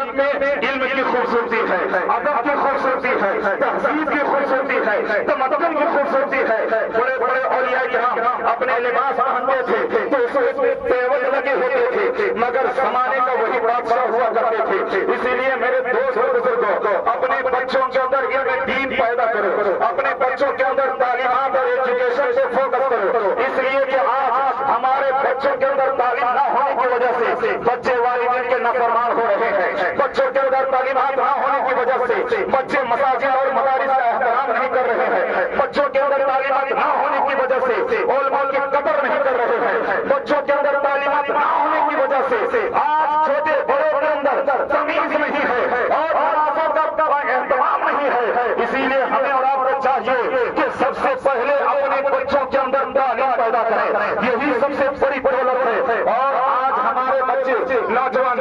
تربیت میں علم کی خوبصورتی ہے، ادب کی خوبصورتی ہے، تہذیب کی خوبصورتی ہے، تمدن کی خوبصورتی ہے۔ بڑے بڑے اولیاء کرام اپنے لباس پہنتے تھے تو اس میں پیوند لگے ہوتے تھے، مگر زمانے کا وہی بادشاہ ہوا کرتے تھے۔ اسی لیے میرے دوست اور بزرگوں، اپنے بچوں کے اندر علم دین پیدا کرو، اپنے بچوں کے اندر تعلیمات اور ایجوکیشن سے فوکس کرو، اس لیے کہ آج ہمارے بچوں کے اندر تعلیم نہ ہونے کی وجہ سے بچے والدین کے نافرمان ہو رہے ہیں، بچوں کے اندر تعلیمات نہ ہونے کی وجہ سے بچے مساجد اور مدارس کا احترام نہیں کر رہے ہیں، بچوں کے اندر تعلیمات نہ ہونے کی وجہ سے علماء کی قدر نہیں کر رہے ہیں، بچوں کے اندر تعلیمات نہ ہونے کی وجہ سے آج چھوٹے بڑوں کے اندر تمیز نہیں ہے اور بڑوں کا اہتمام نہیں ہے۔ اسی لیے ہمیں اور آپ کو چاہیے کہ سب سے پہلے اپنے بچوں کے اندر تعلیم پیدا کریں، یہی سب سے بڑی دولت ہے۔ اور آج ہمارے بچے نوجوان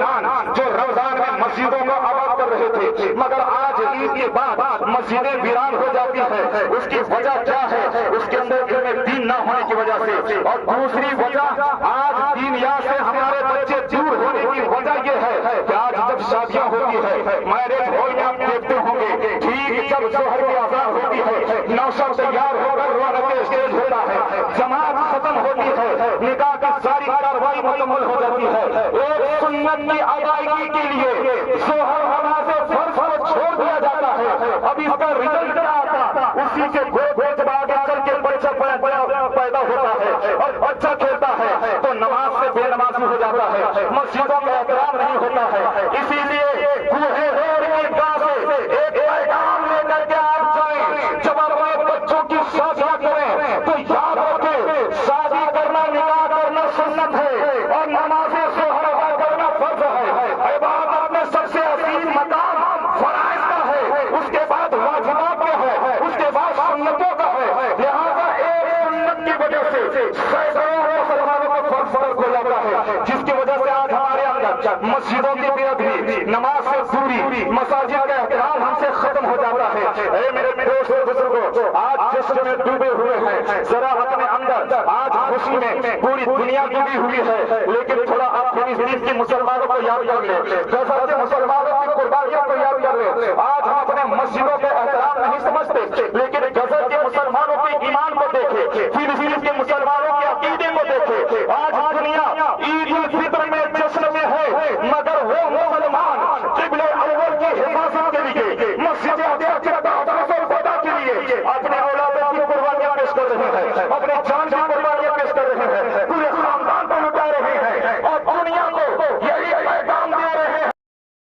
جو رمضان میں مسجدوں کو آباد کر رہے تھے، مگر آج عید کے بعد مسجدیں ویران ہو جاتی ہیں، اس کی وجہ کیا ہے؟ اس کے اندر علم دین نہ ہونے کی وجہ سے۔ اور دوسری وجہ آج دینیات سے ہمارے بچے دور ہونے کی وجہ یہ ہے کہ آج جب شادیاں ہوتی ہے، میرج ہال میں آپ دیکھتے ہوں گے، ٹھیک جب شوہر کی آزاد ہوتی ہے، نوشب تیار ہو کر رونق اسٹیج ہوتا ہے، جماعت ختم ہوتی ہے، نکاح کی ساری کارروائی مکمل ہو جاتی ہے، ایک سنت کی ادائیگی کے لیے شوہر نماز فرض کو چھوڑ دیا جاتا ہے۔ اب اس کا رزلٹ کیا آتا؟ اسی کے گود جب آگے چل کے بچہ پیدا ہوتا ہے اور بچہ کھیلتا ہے تو نماز سے بے نمازی ہو جاتا ہے، مسجدوں کا احترام نہیں ہوتا ہے۔ اسی لیے کوہے ہور کی گاہ سے ایک پیغام لے کر کے آپ جائیں، جب اپنے بچوں کی شادیاں کریں تو یاد رکھیں شادی کرنا، نکاح کرنا سنت ہے اور نماز شوہر ادا کرنا فرض ہے۔ عبادت میں سب سے عظیم مقام فرائض کا ہے، اس کے بعد واجبات کا ہے، اس کے بعد سنتوں کا ہے۔ لہذا ایک سنت کی وجہ سے سینکڑوں مسلمانوں کو فرق ہو جاتا ہے، جس کی وجہ سے آج ہمارے اندر مسجدوں کی بے ادبی، نماز سے دوری، مساجد کا احترام ہم سے ختم ہو جاتا ہے۔ اے میرے دوست اور بزرگوں، آج جشن میں ڈوبے ہوئے ہیں، ذرا اپنے اندر آج خوشی میں پوری دنیا ڈوبی ہوئی ہے، لیکن تھوڑا آپ فلسطین کے مسلمانوں کو یاد کر لیں، غزہ کے مسلمانوں کی قربانیوں کو یاد کر لیں۔ آج ہم اپنے مسجدوں کا احترام نہیں سمجھتے، لیکن غزہ کے مسلمانوں کے ایمان کو دیکھیں، فلسطین